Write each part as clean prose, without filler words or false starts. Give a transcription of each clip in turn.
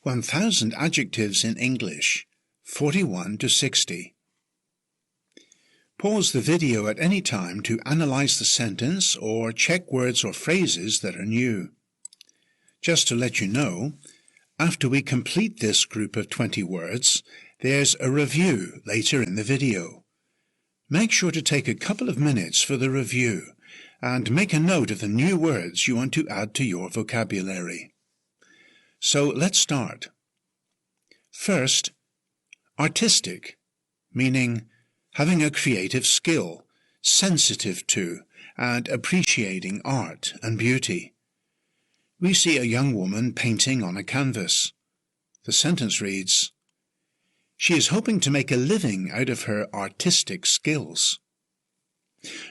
1000 adjectives in English, 41 to 60. Pause the video at any time to analyze the sentence or check words or phrases that are new. Just to let you know, after we complete this group of 20 words, there's a review later in the video. Make sure to take a couple of minutes for the review and make a note of the new words you want to add to your vocabulary. So let's start. First, artistic, meaning having a creative skill, sensitive to and appreciating art and beauty. We see a young woman painting on a canvas. The sentence reads, "She is hoping to make a living out of her artistic skills."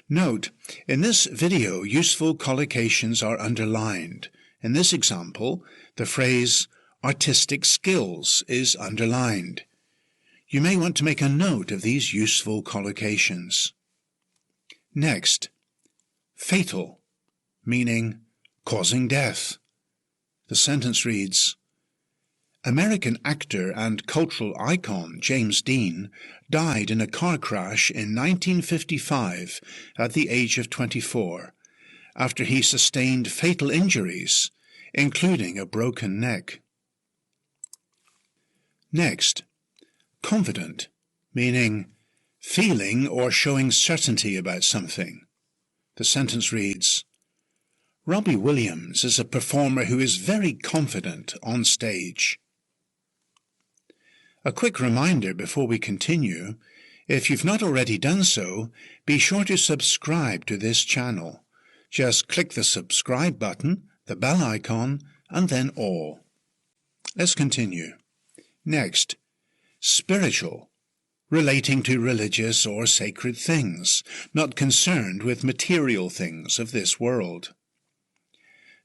Note, in this video, useful collocations are underlined. In this example, the phrase artistic skills is underlined. You may want to make a note of these useful collocations. Next, fatal, meaning causing death. The sentence reads, American actor and cultural icon James Dean died in a car crash in 1955 at the age of 24, after he sustained fatal injuries, including a broken neck. Next, confident, meaning feeling or showing certainty about something. The sentence reads, Robbie Williams is a performer who is very confident on stage. A quick reminder before we continue, if you've not already done so, be sure to subscribe to this channel. Just click the subscribe button, the bell icon, and then all. Let's continue. Next, spiritual, relating to religious or sacred things, not concerned with material things of this world.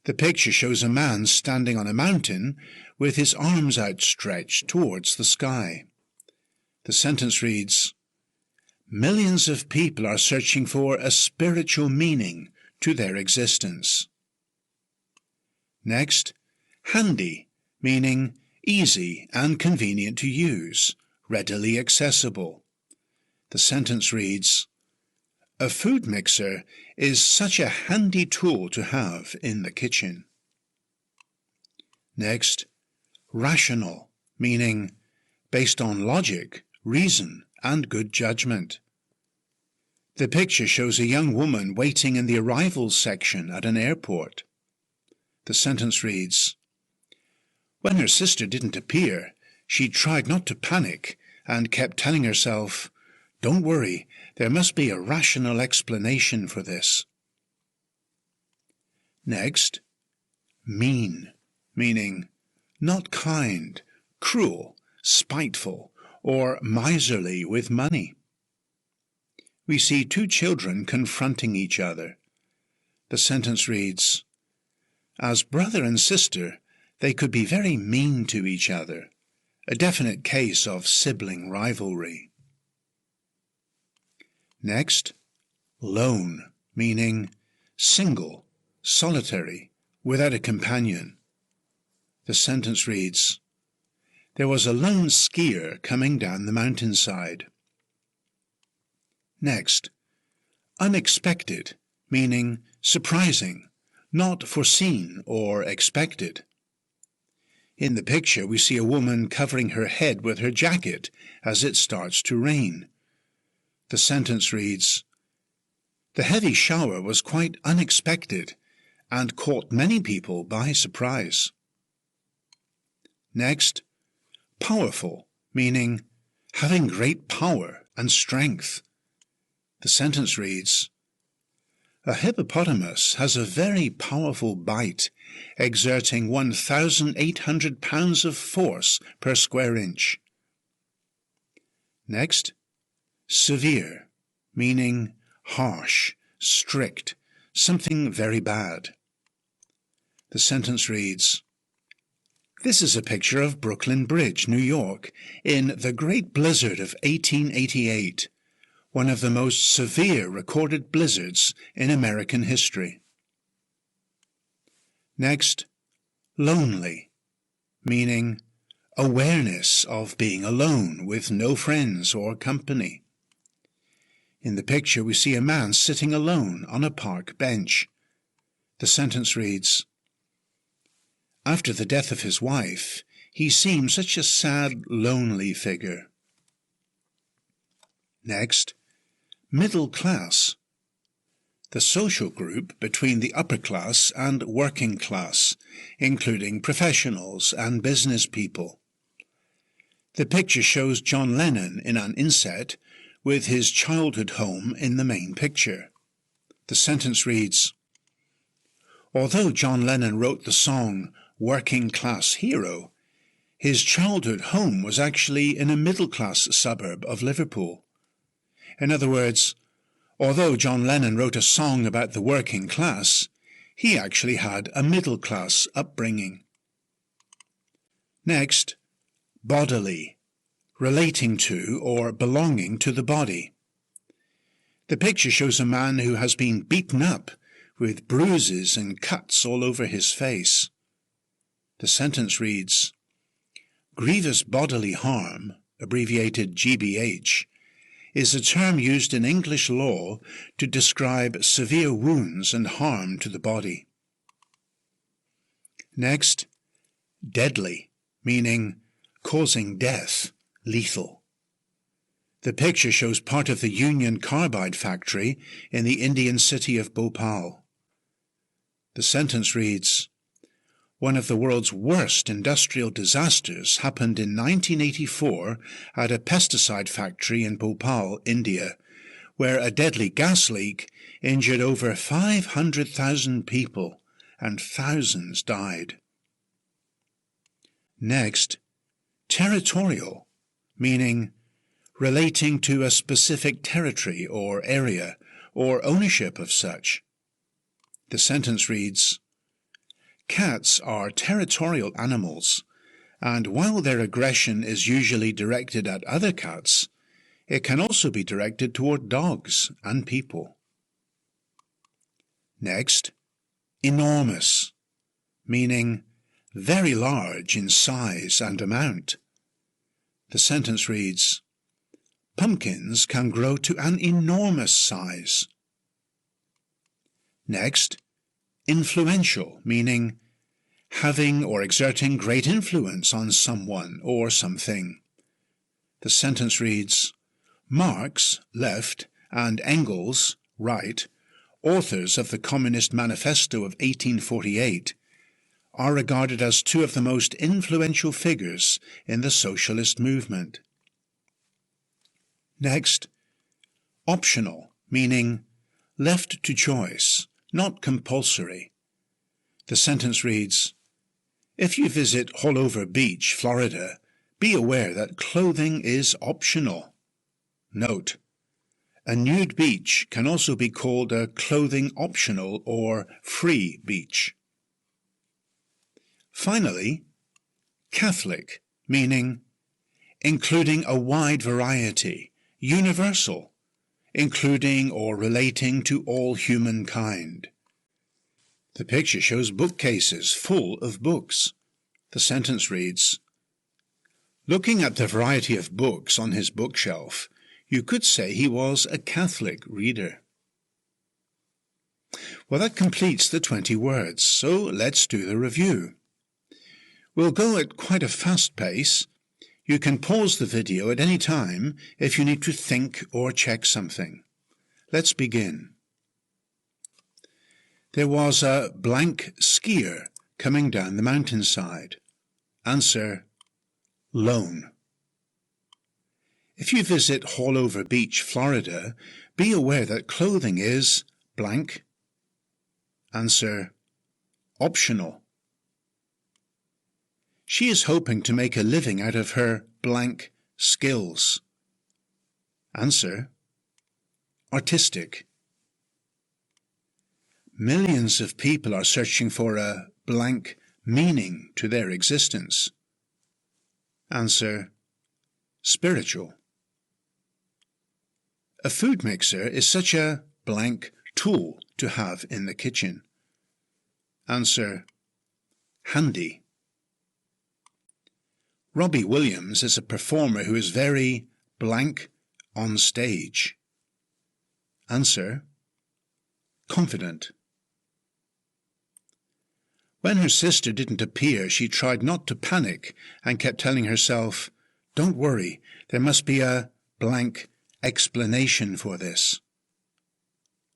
The picture shows a man standing on a mountain with his arms outstretched towards the sky. The sentence reads, Millions of people are searching for a spiritual meaning to their existence. Next, handy, meaning easy and convenient to use, readily accessible. The sentence reads, A food mixer is such a handy tool to have in the kitchen. Next, rational, meaning based on logic, reason, and good judgment. The picture shows a young woman waiting in the arrivals section at an airport. The sentence reads, When her sister didn't appear, she tried not to panic and kept telling herself, Don't worry, there must be a rational explanation for this. Next, mean, meaning not kind, cruel, spiteful, or miserly with money. We see two children confronting each other. The sentence reads, As brother and sister, they could be very mean to each other, a definite case of sibling rivalry. Next, lone, meaning single, solitary, without a companion. The sentence reads, There was a lone skier coming down the mountainside. Next, unexpected, meaning surprising, not foreseen or expected. In the picture, we see a woman covering her head with her jacket as it starts to rain. The sentence reads, The heavy shower was quite unexpected and caught many people by surprise. Next, powerful, meaning having great power and strength. The sentence reads, A hippopotamus has a very powerful bite, exerting 1,800 pounds of force per square inch. Next, severe, meaning harsh, strict, something very bad. The sentence reads, This is a picture of Brooklyn Bridge, New York, in the Great Blizzard of 1888, one of the most severe recorded blizzards in American history. Next, lonely, meaning awareness of being alone with no friends or company. In the picture we see a man sitting alone on a park bench. The sentence reads, "After the death of his wife, he seemed such a sad, lonely figure." Next, middle class. The social group between the upper class and working class, including professionals and business people. The picture shows John Lennon in an inset with his childhood home in the main picture. The sentence reads, "Although John Lennon wrote the song Working Class Hero, his childhood home was actually in a middle-class suburb of Liverpool." In other words, although John Lennon wrote a song about the working class, he actually had a middle-class upbringing. Next, bodily, relating to or belonging to the body. The picture shows a man who has been beaten up with bruises and cuts all over his face. The sentence reads, "Grievous bodily harm, abbreviated GBH, is a term used in English law to describe severe wounds and harm to the body." Next, deadly, meaning causing death, lethal. The picture shows part of the Union Carbide factory in the Indian city of Bhopal. The sentence reads, "One of the world's worst industrial disasters happened in 1984 at a pesticide factory in Bhopal, India, where a deadly gas leak injured over 500,000 people and thousands died." Next, territorial, meaning relating to a specific territory or area, or ownership of such. The sentence reads, "Cats are territorial animals, and while their aggression is usually directed at other cats, it can also be directed toward dogs and people." Next, enormous, meaning very large in size and amount. The sentence reads, "Pumpkins can grow to an enormous size." Next, influential, meaning having or exerting great influence on someone or something. The sentence reads, "Marx, left, and Engels, right, authors of the Communist Manifesto of 1848, are regarded as two of the most influential figures in the socialist movement." Next, optional, meaning left to choice, not compulsory. The sentence reads, "If you visit Haulover Beach, Florida, be aware that clothing is optional." Note, a nude beach can also be called a clothing optional or free beach. Finally, Catholic, meaning including a wide variety, universal, including or relating to all humankind. The picture shows bookcases full of books. The sentence reads, "Looking at the variety of books on his bookshelf, you could say he was a Catholic reader." Well, that completes the 20 words, so let's do the review. We'll go at quite a fast pace. You can pause the video at any time if you need to think or check something. Let's begin. There was a blank skier coming down the mountainside. Answer, lone. If you visit Haulover Beach, Florida, be aware that clothing is blank. Answer, optional. She is hoping to make a living out of her blank skills. Answer, artistic. Millions of people are searching for a blank meaning to their existence. Answer, spiritual. A food mixer is such a blank tool to have in the kitchen. Answer, handy. Robbie Williams is a performer who is very blank on stage. Answer: confident. When her sister didn't appear, she tried not to panic and kept telling herself, "Don't worry, there must be a blank explanation for this."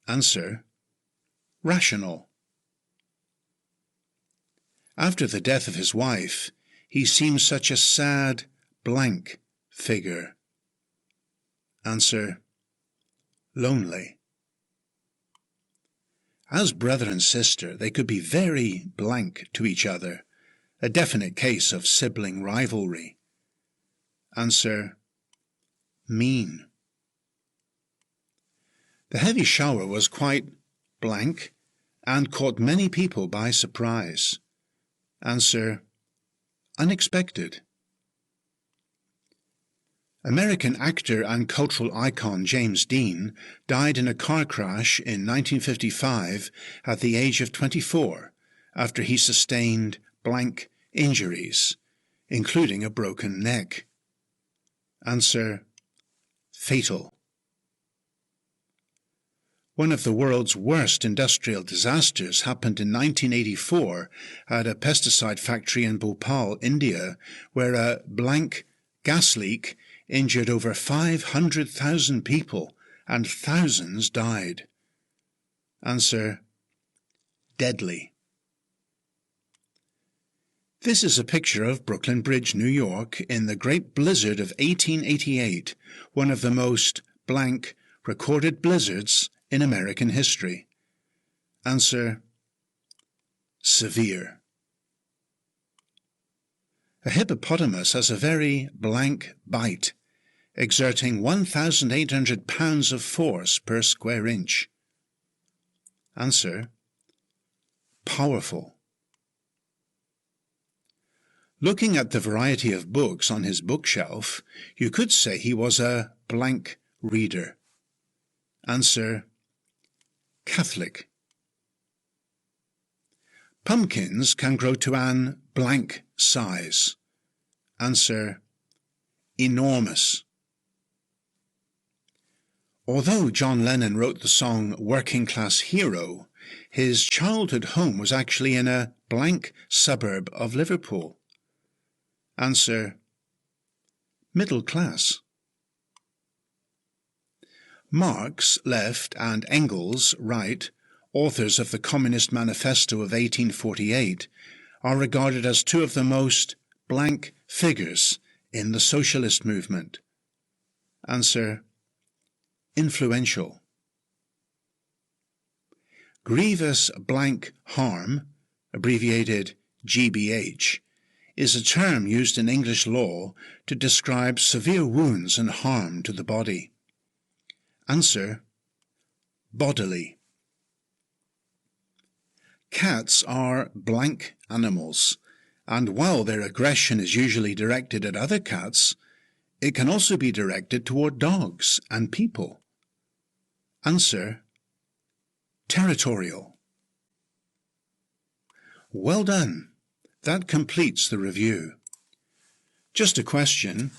Answer: rational. After the death of his wife, he seemed such a sad, blank figure. Answer: lonely. As brother and sister, they could be very blank to each other, a definite case of sibling rivalry. Answer: mean. The heavy shower was quite blank and caught many people by surprise. Answer: unexpected. American actor and cultural icon James Dean died in a car crash in 1955 at the age of 24 after he sustained blank injuries, including a broken neck. Answer: fatal. One of the world's worst industrial disasters happened in 1984 at a pesticide factory in Bhopal, India, where a blank gas leak injured over 500,000 people and thousands died. Answer: deadly. This is a picture of Brooklyn Bridge, New York, in the Great Blizzard of 1888, one of the most blank recorded blizzards in American history. Answer: severe. A hippopotamus has a very blank bite, exerting 1,800 pounds of force per square inch. Answer: powerful. Looking at the variety of books on his bookshelf, you could say he was a blank reader. Answer: Catholic. Pumpkins can grow to an blank size. Answer: enormous. Although John Lennon wrote the song Working Class Hero, his childhood home was actually in a blank suburb of Liverpool. Answer: middle class. Marx, left, and Engels, right, authors of the Communist Manifesto of 1848, are regarded as two of the most blank figures in the socialist movement. Answer: influential. Grievous blank harm, abbreviated GBH, is a term used in English law to describe severe wounds and harm to the body. Answer: bodily. Cats are blank animals, and while their aggression is usually directed at other cats, it can also be directed toward dogs and people. Answer: territorial. Well done. That completes the review. Just a question.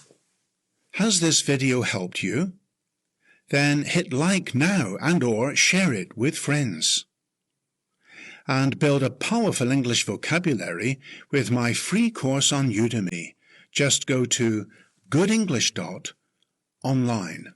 Has this video helped you? Then hit like now and/or share it with friends. And build a powerful English vocabulary with my free course on Udemy. Just go to goodenglish.online.